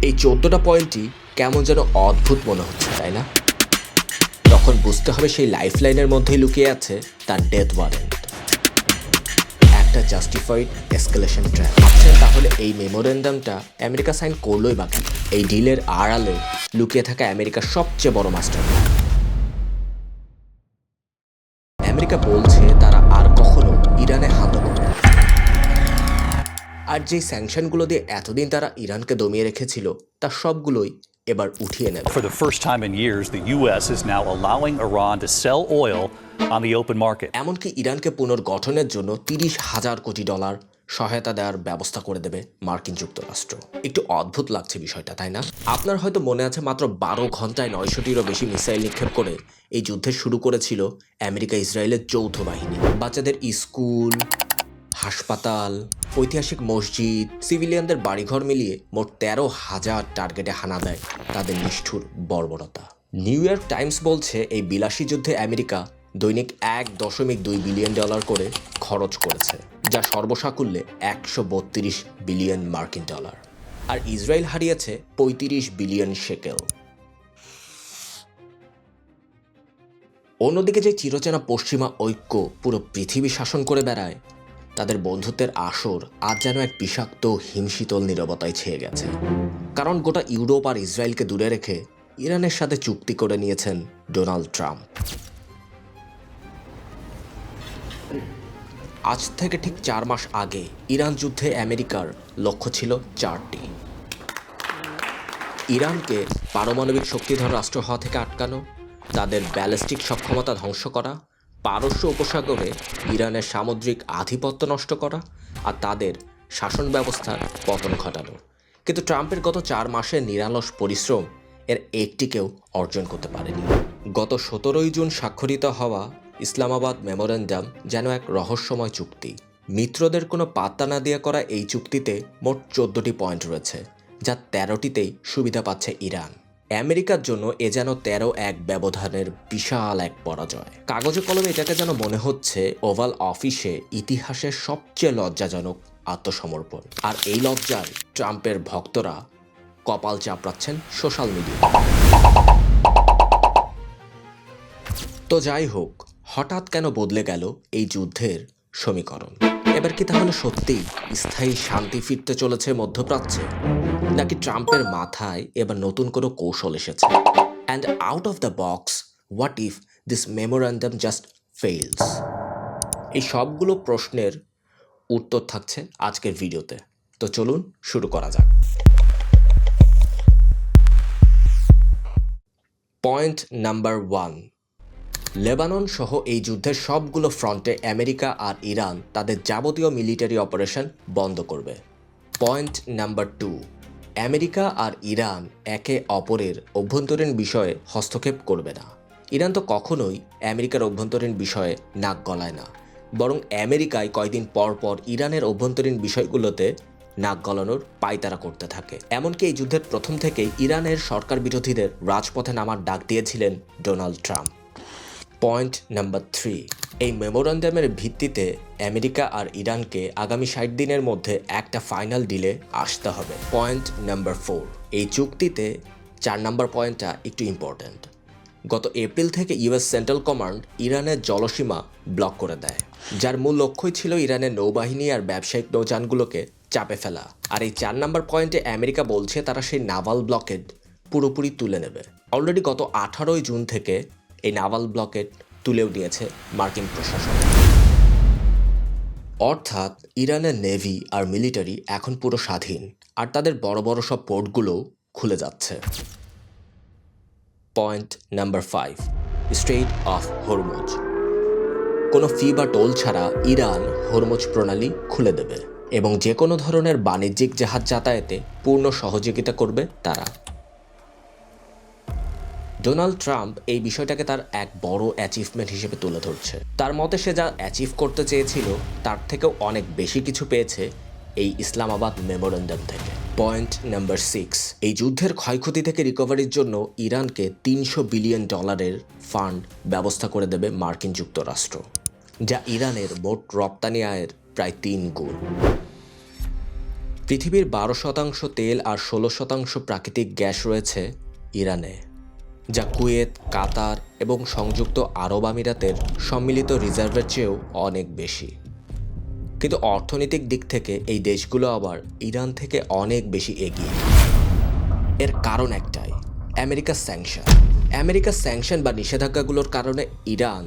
এই 14টা পয়েন্টই কেমন যেন অদ্ভুত মনে হচ্ছে, তাই না? তখন বুঝতে হবে সেই লাইফলাইনের মধ্যেই লুকিয়ে আছে তার ডেথ ওয়ারেন্ট, একটা জাস্টিফাইড এসকেলেশন ট্র্যাপ। তাহলে এই মেমোরেন্ডামটা আমেরিকা সাইন করলোই বাকি। এই ডিলের আড়ালে লুকিয়ে থাকা আমেরিকার সবচেয়ে বড় মাস্টার। আমেরিকা বলছে তারা আর কখনো ইরানে হামলা করবে না। আর যেই স্যাংশনগুলো দিয়ে এতদিন তারা ইরানকে দমিয়ে রেখেছিল তার সবগুলোই এবার উঠিয়ে নেবে। For the first time in years, the U.S. is now allowing Iran to sell oil on the open market. এমনকি ইরানকে পুনর্গঠনের জন্য $30,000 কোটি সহায়তা দেওয়ার ব্যবস্থা করে দেবে মার্কিন যুক্তরাষ্ট্র। একটু অদ্ভুত লাগছে বিষয়টা, তাই না? আপনার হয়তো মনে আছে মাত্র 12 ঘন্টায় 900টিরও বেশি মিসাইল নিক্ষেপ করে এই যুদ্ধের শুরু করেছিল আমেরিকা ইসরায়েলের যৌথ বাহিনী। বাচ্চাদের স্কুল, হাসপাতাল, ঐতিহাসিক মসজিদ, সিভিলিয়ানদের বাড়িঘর মিলিয়ে মোট 13,000 টার্গেটে হানা দেয় তাদের নিষ্ঠুর বর্বরতা। নিউ ইয়র্ক টাইমস বলছে এই বিলাসী যুদ্ধে আমেরিকা দৈনিক $1.2 বিলিয়ন করে খরচ করেছে, যা সর্বসাকুল্যে 132 বিলিয়ন মার্কিন ডলার। আর ইসরায়েল হারিয়েছে 35 বিলিয়ন শেকেল। অন্যদিকে যে চিরচেনা পশ্চিমা ঐক্য পুরো পৃথিবী শাসন করে বেড়ায়, তাদের বন্ধুত্বের আসর আজ যেন এক বিষাক্ত হিমশীতল নীরবতায় ছেয়ে গেছে। কারণ গোটা ইউরোপ আর ইসরায়েলকে দূরে রেখে ইরানের সাথে চুক্তি করে নিয়েছেন ডোনাল্ড ট্রাম্প। আজ থেকে ঠিক 4 মাস আগে ইরান যুদ্ধে আমেরিকার লক্ষ্য ছিল 4টি। ইরানকে পারমাণবিক শক্তিধর রাষ্ট্র হওয়া থেকে আটকানো, তাদের ব্যালিস্টিক সক্ষমতা ধ্বংস করা, পারস্য উপসাগরে ইরানের সামুদ্রিক আধিপত্য নষ্ট করা আর তাদের শাসন ব্যবস্থার পতন ঘটানো। কিন্তু ট্রাম্পের গত 4 মাসের নিরলস পরিশ্রম এর একটিকেও অর্জন করতে পারেনি। গত 17 জুন স্বাক্ষরিত হওয়া ইসলামাবাদ মেমোরেন্ডাম যেন এক রহস্যময় চুক্তি। মিত্রদের কোনো পাত্তা না দিয়ে করা এই চুক্তিতে মোট 14টি পয়েন্ট রয়েছে, যা 13টিতেই সুবিধা পাচ্ছে ইরান। আমেরিকার জন্য এ যেন 13-1 ব্যবধানের বিশাল এক পরাজয়। কাগজে কলমে এটাকে যেন মনে হচ্ছে ওভাল অফিসে ইতিহাসের সবচেয়ে লজ্জাজনক আত্মসমর্পণ। আর এই লজ্জায় ট্রাম্পের ভক্তরা কপাল চাপড়াচ্ছেন সোশ্যাল মিডিয়া। তো যাই হোক, হঠাৎ কেন বদলে গেল এই যুদ্ধের সমীকরণ? এবার কি তাহলে সত্যিই স্থায়ী শান্তি ফিরতে চলেছে মধ্যপ্রাচ্যে, নাকি ট্রাম্পের মাথায় এবার নতুন কোনো কৌশল এসেছে? And out of the box, what if this memorandum just fails? এই সবগুলো প্রশ্নের উত্তর থাকছে আজকের ভিডিওতে। তো চলুন শুরু করা যাক। পয়েন্ট নাম্বার 1, লেবানন সহ এই যুদ্ধের সবগুলো ফ্রন্টে আমেরিকা আর ইরান তাদের যাবতীয় মিলিটারি অপারেশন বন্ধ করবে। পয়েন্ট নাম্বার 2, আমেরিকা আর ইরান একে অপরের অভ্যন্তরীণ বিষয়ে হস্তক্ষেপ করবে না। ইরান তো কখনোই আমেরিকার অভ্যন্তরীণ বিষয়ে নাক গলায় না, বরং আমেরিকায় কয়েকদিন পর পর ইরানের অভ্যন্তরীণ বিষয়গুলোতে নাক গলানোর পায়তারা করতে থাকে। এমনকি এই যুদ্ধের প্রথম থেকেই ইরানের সরকার বিরোধীদের রাজপথে নামার ডাক দিয়েছিলেন ডোনাল্ড ট্রাম্প। পয়েন্ট নাম্বার 3, এই মেমোরেন্ডামের ভিত্তিতে আমেরিকা আর ইরানকে আগামী 60 দিনের মধ্যে একটা ফাইনাল ডিলে আসতে হবে। পয়েন্ট নাম্বার 4, এই চুক্তিতে 4 নম্বর পয়েন্টটা একটু ইম্পর্ট্যান্ট। গত এপ্রিল থেকে ইউএস সেন্ট্রাল কমান্ড ইরানের জলসীমা ব্লক করে দেয়, যার মূল লক্ষ্যই ছিল ইরানের নৌবাহিনী আর ব্যবসায়িক নৌযানগুলোকে চাপে ফেলা। আর এই 4 নম্বর পয়েন্টে আমেরিকা বলছে তারা সেই নাভাল ব্লকেড পুরোপুরি তুলে নেবে। অলরেডি গত 18 জুন থেকে এই নাভাল ব্লকেড তুলেও নিয়েছে মার্কিন প্রশাসন। অর্থাৎ ইরানের নেভি আর মিলিটারি এখন পুরো স্বাধীন, আর তাদের বড় বড় সব পোর্টগুলোও খুলে যাচ্ছে। Point number 5, Strait of Hormuz. কোনো ফি বা টোল ছাড়া ইরান হরমুজ প্রণালী খুলে দেবে এবং যে কোনো ধরনের বাণিজ্যিক জাহাজ যাতায়াতে পূর্ণ সহযোগিতা করবে তারা। ডোনাল্ড ট্রাম্প এই বিষয়টাকে তার এক বড় অ্যাচিভমেন্ট হিসেবে তুলে ধরছে। তার মতে সে যা অ্যাচিভ করতে চেয়েছিল তার থেকেও অনেক বেশি কিছু পেয়েছে এই ইসলামাবাদ মেমোরেন্ডাম থেকে। পয়েন্ট নাম্বার 6, এই যুদ্ধের ক্ষয়ক্ষতি থেকে রিকভারির জন্য ইরানকে $300 বিলিয়ন ফান্ড ব্যবস্থা করে দেবে মার্কিন যুক্তরাষ্ট্র, যা ইরানের মোট রপ্তানি আয়ের প্রায় 3 গুণ। পৃথিবীর 12% তেল আর 16% প্রাকৃতিক গ্যাস রয়েছে ইরানে, যা কুয়েত, কাতার এবং সংযুক্ত আরব আমিরাতের সম্মিলিত রিজার্ভের চেয়েও অনেক বেশি। কিন্তু অর্থনৈতিক দিক থেকে এই দেশগুলো আবার ইরান থেকে অনেক বেশি এগিয়ে। এর কারণ একটাই, আমেরিকার স্যাংশন বা নিষেধাজ্ঞাগুলোর কারণে ইরান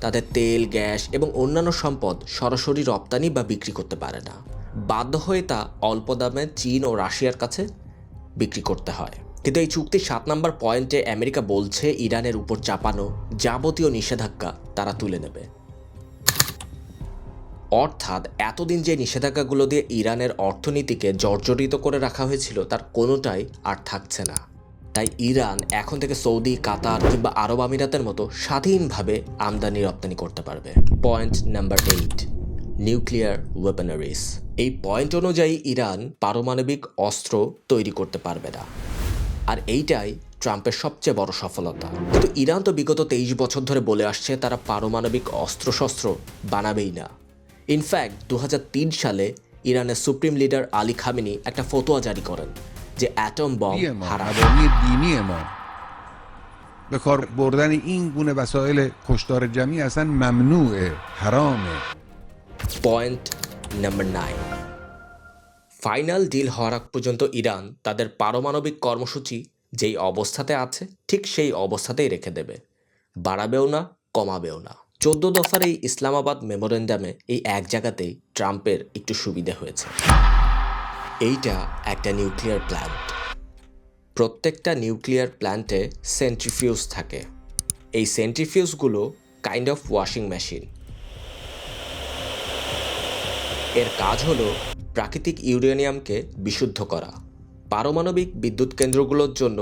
তাদের তেল, গ্যাস এবং অন্যান্য সম্পদ সরাসরি রপ্তানি বা বিক্রি করতে পারে না। বাধ্য হয়ে তা অল্প দামে চীন ও রাশিয়ার কাছে বিক্রি করতে হয়। কিন্তু এই চুক্তির 7 নম্বর পয়েন্টে আমেরিকা বলছে ইরানের উপর চাপানো যাবতীয় নিষেধাজ্ঞা তারা তুলে নেবে। অর্থাৎ এতদিন যে নিষেধাজ্ঞাগুলো দিয়ে ইরানের অর্থনীতিকে জর্জরিত করে রাখা হয়েছিল তার কোনোটাই আর থাকছে না। তাই ইরান এখন থেকে সৌদি, কাতার কিংবা আরব আমিরাতের মতো স্বাধীনভাবে আমদানি রপ্তানি করতে পারবে। Point number 8, nuclear weaponries. এই পয়েন্ট অনুযায়ী ইরান পারমাণবিক অস্ত্র তৈরি করতে পারবে না, আর এইটাই ট্রাম্পের সবচেয়ে বড় সফলতা। কিন্তু ইরান তো বিগত 23 বছর ধরে বলে আসছে তারা পারমাণবিক অস্ত্রশস্ত্র বানাবেই না। ইনফ্যাক্ট 2003 সালে ইরানের সুপ্রিম লিডার আলী খামেনি একটা ফতোয়া জারি করেন যে অ্যাটম বম হারাম। مبانی دینی ما به کار بردن این گونه وسایل کشتار جمعی اصلا ممنوعه، حرامه. পয়েন্ট নাম্বার 9, ফাইনাল ডিল হওয়ার আগ পর্যন্ত ইরান তাদের পারমাণবিক কর্মসূচি যেই অবস্থাতে আছে ঠিক সেই অবস্থাতেই রেখে দেবে, বাড়াবেও না, কমাবেও না। 14 দফার এই ইসলামাবাদ মেমোরেন্ডামে এই এক জায়গাতেই ট্রাম্পের একটু সুবিধা হয়েছে। এইটা একটা নিউক্লিয়ার প্ল্যান্ট। প্রত্যেকটা নিউক্লিয়ার প্ল্যান্টে সেন্ট্রিফিউজ থাকে। এই সেন্ট্রিফিউজগুলো কাইন্ড অফ ওয়াশিং মেশিন। এর কাজ হলো প্রাকৃতিক ইউরেনিয়ামকে বিশুদ্ধ করা। পারমাণবিক বিদ্যুৎ কেন্দ্রগুলোর জন্য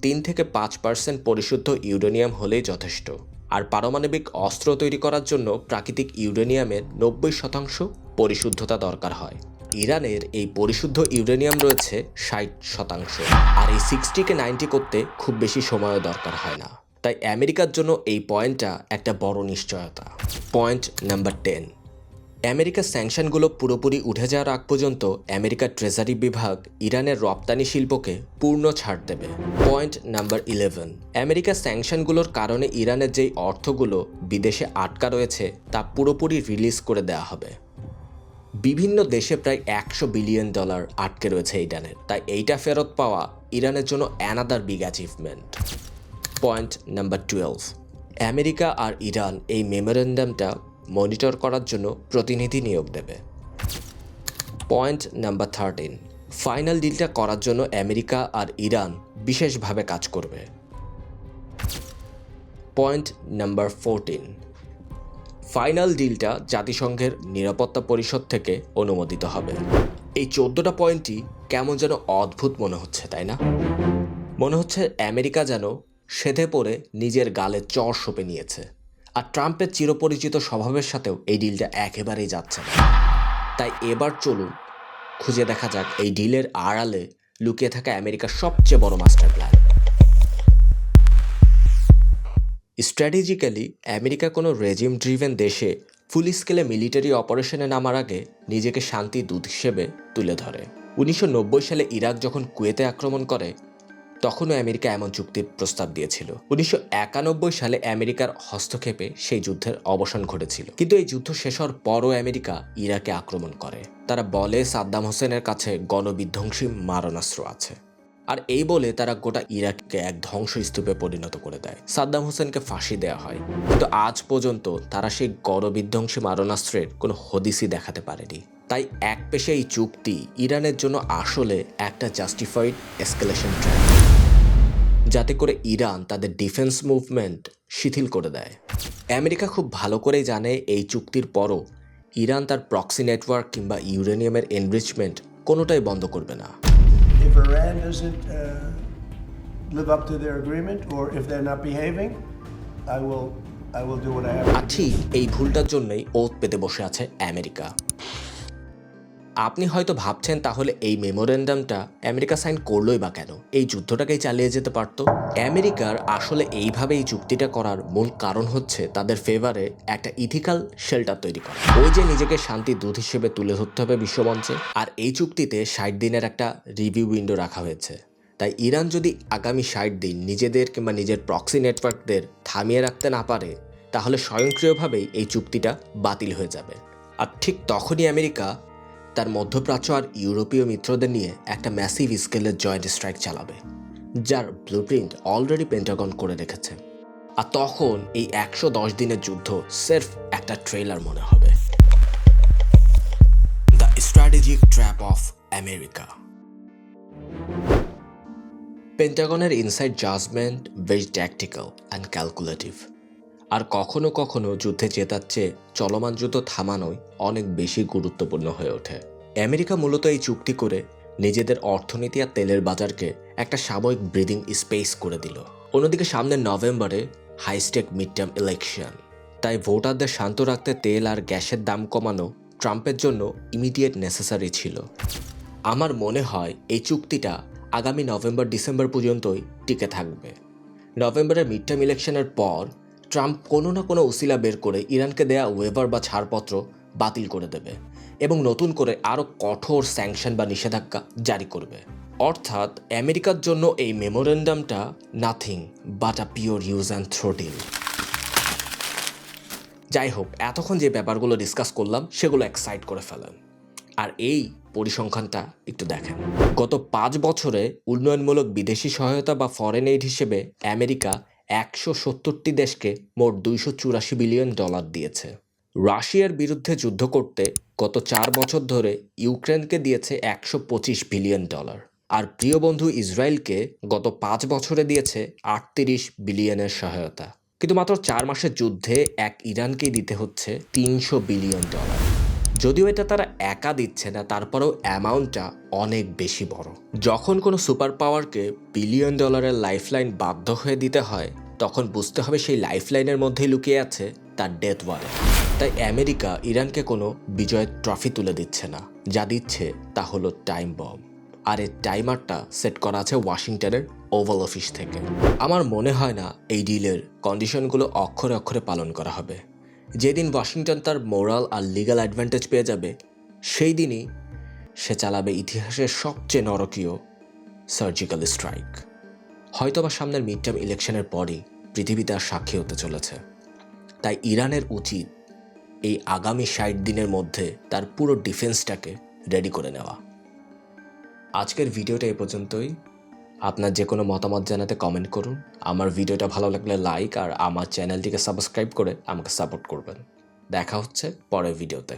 3 থেকে 5% পরিশুদ্ধ ইউরেনিয়াম হলেই যথেষ্ট। আর পারমাণবিক অস্ত্র তৈরি করার জন্য প্রাকৃতিক ইউরেনিয়ামের 90% পরিশুদ্ধতা দরকার হয়। ইরানের এই পরিশুদ্ধ ইউরেনিয়াম রয়েছে 60%, আর এই 60 কে 90 করতে খুব বেশি সময়ও দরকার হয় না। তাই আমেরিকার জন্য এই পয়েন্টটা একটা বড় নিশ্চয়তা। পয়েন্ট নাম্বার 10, আমেরিকার স্যাংশনগুলো পুরোপুরি উঠে যাওয়ার আগ পর্যন্ত আমেরিকার ট্রেজারি বিভাগ ইরানের রপ্তানি শিল্পকে পূর্ণ ছাড় দেবে। পয়েন্ট নাম্বার 11, আমেরিকার স্যাংশনগুলোর কারণে ইরানের যেই অর্থগুলো বিদেশে আটকা রয়েছে তা পুরোপুরি রিলিজ করে দেওয়া হবে। বিভিন্ন দেশে প্রায় $100 বিলিয়ন আটকে রয়েছে ইরানের, তাই এইটা ফেরত পাওয়া ইরানের জন্য another big achievement. Point number 12, America আর ইরান এই মেমোরেন্ডামটা মনিটর করার জন্য প্রতিনিধি নিয়োগ দেবে। পয়েন্ট নাম্বার 13, ফাইনাল ডিলটা করার জন্য আমেরিকা আর ইরান বিশেষভাবে কাজ করবে। পয়েন্ট নাম্বার 14, ফাইনাল ডিলটা জাতিসংঘের নিরাপত্তা পরিষদ থেকে অনুমোদিত হবে। এই 14টা পয়েন্টই কেমন যেন অদ্ভুত মনে হচ্ছে, তাই না? মনে হচ্ছে আমেরিকা যেন সেধে পড়ে নিজের গালে চর সঁপে নিয়েছে, আর ট্রাম্পের চিরপরিচিত স্বভাবের সাথেও এই ডিলটা একেবারেই যাচ্ছে না। তাই এবার চলুন খুঁজে দেখা যাক এই ডিলের আড়ালে লুকিয়ে থাকা আমেরিকার সবচেয়ে বড় মাস্টার প্ল্যান। স্ট্র্যাটেজিক্যালি আমেরিকা কোনো রেজিম ড্রিভেন দেশে ফুল স্কেলে মিলিটারি অপারেশনে নামার আগে নিজেকে শান্তি দূত হিসেবে তুলে ধরে। 1990 সালে ইরাক যখন কুয়েতে আক্রমণ করে তখনও আমেরিকা এমন চুক্তির প্রস্তাব দিয়েছিল। 1991 সালে আমেরিকার হস্তক্ষেপে সেই যুদ্ধের অবসান ঘটেছিল। কিন্তু এই যুদ্ধ শেষ হওয়ার পরও আমেরিকা ইরাকে আক্রমণ করে। তারা বলে সাদ্দাম হোসেনের কাছে গণবিধ্বংসী মারণাস্ত্র আছে, আর এই বলে তারা গোটা ইরাককে এক ধ্বংসস্তূপে পরিণত করে দেয়। সাদ্দাম হোসেনকে ফাঁসি দেওয়া হয়, কিন্তু আজ পর্যন্ত তারা সেই গণবিধ্বংসী মারণাস্ত্রের কোনো হদিসই দেখাতে পারেনি। তাই এক পেশে এই চুক্তি ইরানের জন্য আসলে একটা জাস্টিফাইড এসকেলেশন ট্র্যাপ, যাতে করে ইরান তাদের ডিফেন্স মুভমেন্ট শিথিল করে দেয়। আমেরিকা খুব ভালো করেই জানে এই চুক্তির পরও ইরান তার প্রক্সি নেটওয়ার্ক কিংবা ইউরেনিয়ামের এনরিচমেন্ট কোনোটাই বন্ধ করবে না। If Iran doesn't live up to their agreement, or if they're not behaving, I will do what I have to do. ঠিক এই ভুলটার জন্যই ওত পেতে বসে আছে আমেরিকা। আপনি হয়তো ভাবছেন তাহলে এই মেমোরেন্ডামটা আমেরিকা সাইন করলোই বা কেন? এই যুদ্ধটাকেই চালিয়ে যেতে পারত। আমেরিকার আসলে এইভাবে এই চুক্তিটা করার মূল কারণ হচ্ছে তাদের ফেভারে একটা ইথিক্যাল শেল্টার তৈরি করা। ওই যে নিজেকে শান্তি দূত হিসেবে তুলে ধরতে হবে বিশ্বমঞ্চে। আর এই চুক্তিতে 60 দিনের একটা রিভিউ উইন্ডো রাখা হয়েছে। তাই ইরান যদি আগামী 60 দিন নিজেদের কিংবা নিজের প্রক্সি নেটওয়ার্কদের থামিয়ে রাখতে না পারে, তাহলে স্বয়ংক্রিয়ভাবেই এই চুক্তিটা বাতিল হয়ে যাবে। আর ঠিক তখনই আমেরিকা তার মধ্যপ্রাচ্য আর ইউরোপীয় মিত্রদের নিয়ে একটা ম্যাসিভ স্কেলের জয়েন্ট স্ট্রাইক চালাবে, যার ব্লুপ্রিন্ট অলরেডি পেন্টাগন করে রেখেছে। আর তখন এই 110 দিনের যুদ্ধ সির্ফ একটা ট্রেলার মনে হবে। The strategic trap of America. পেন্টাগনের ইনসাইড জাজমেন্ট বেশ ট্যাকটিক্যাল অ্যান্ড ক্যালকুলেটিভ। আর কখনো কখনো যুদ্ধে জেতার চেয়ে চলমান যুদ্ধ থামানোই অনেক বেশি গুরুত্বপূর্ণ হয়ে ওঠে। আমেরিকা মূলত এই চুক্তি করে নিজেদের অর্থনীতি আর তেলের বাজারকে একটা সাময়িক ব্রিদিং স্পেস করে দিল। অন্যদিকে সামনের নভেম্বরে হাইস্টেক মিড টার্ম ইলেকশন, তাই ভোটারদের শান্ত রাখতে তেল আর গ্যাসের দাম কমানো ট্রাম্পের জন্য ইমিডিয়েট নেসেসারি ছিল। আমার মনে হয় এই চুক্তিটা আগামী নভেম্বর ডিসেম্বর পর্যন্তই টিকে থাকবে। নভেম্বরের মিড টার্ম ইলেকশনের পর ট্রাম্প কোনো না কোনো উসিলা বের করে ইরানকে দেয়া ওয়েভার বা ছাড়পত্র বাতিল করে দেবে এবং নতুন করে আরও কঠোর স্যাংশন বা নিষেধাজ্ঞা জারি করবে। অর্থাৎ আমেরিকার জন্য এই মেমোরেন্ডামটা nothing but a pure use and throw deal. যাই হোক, এতক্ষণ যে ব্যাপারগুলো ডিসকাস করলাম সেগুলো এক্সাইট করে ফেলেন। আর এই পরিসংখ্যানটা একটু দেখেন। গত 5 বছরে উন্নয়নমূলক বিদেশি সহায়তা বা ফরেন এইড হিসেবে আমেরিকা 170টি দেশকে মোট $284 বিলিয়ন দিয়েছে। রাশিয়ার বিরুদ্ধে যুদ্ধ করতে গত 4 বছর ধরে ইউক্রেনকে দিয়েছে $125 বিলিয়ন। আর প্রিয় বন্ধু ইসরায়েলকে গত 5 বছরে দিয়েছে 38 বিলিয়নের সহায়তা। কিন্তু মাত্র 4 মাসের যুদ্ধে এক ইরানকেই দিতে হচ্ছে $300 বিলিয়ন। যদিও এটা তারা একা দিচ্ছে না, তারপরেও অ্যামাউন্টটা অনেক বেশি বড়। যখন কোনো সুপার পাওয়ারকে $বিলিয়ন লাইফলাইন বাধ্য হয়ে দিতে হয়, তখন বুঝতে হবে সেই লাইফলাইনের মধ্যেই লুকিয়ে আছে তার ডেথ ওয়ারেন্ট। তাই আমেরিকা ইরানকে কোনো বিজয়ের ট্রফি তুলে দিচ্ছে না, যা দিচ্ছে তা হলো টাইম বম। আর এর টাইমারটা সেট করা আছে ওয়াশিংটনের ওভাল অফিস থেকে। আমার মনে হয় না এই ডিলের কন্ডিশনগুলো অক্ষরে অক্ষরে পালন করা হবে। যেদিন ওয়াশিংটন তার মোরাল আর লিগ্যাল অ্যাডভান্টেজ পেয়ে যাবে, সেই দিনই সে চালাবে ইতিহাসের সবচেয়ে নরকীয় সার্জিক্যাল স্ট্রাইক। হয়তোবা সামনের মিড টার্ম ইলেকশনের পরই পৃথিবী তার সাক্ষী হতে চলেছে। তাই ইরানের উচিত এই আগামী 60 দিনের মধ্যে তার পুরো ডিফেন্সটাকে রেডি করে নেওয়া। আজকের ভিডিওটা এ পর্যন্তই। আপনার যে কোনো মতামত জানাতে কমেন্ট করুন। আমার ভিডিওটা ভালো লাগলে লাইক আর আমার চ্যানেলটিকে সাবস্ক্রাইব করে আমাকে সাপোর্ট করবেন। দেখা হচ্ছে পরের ভিডিওতে।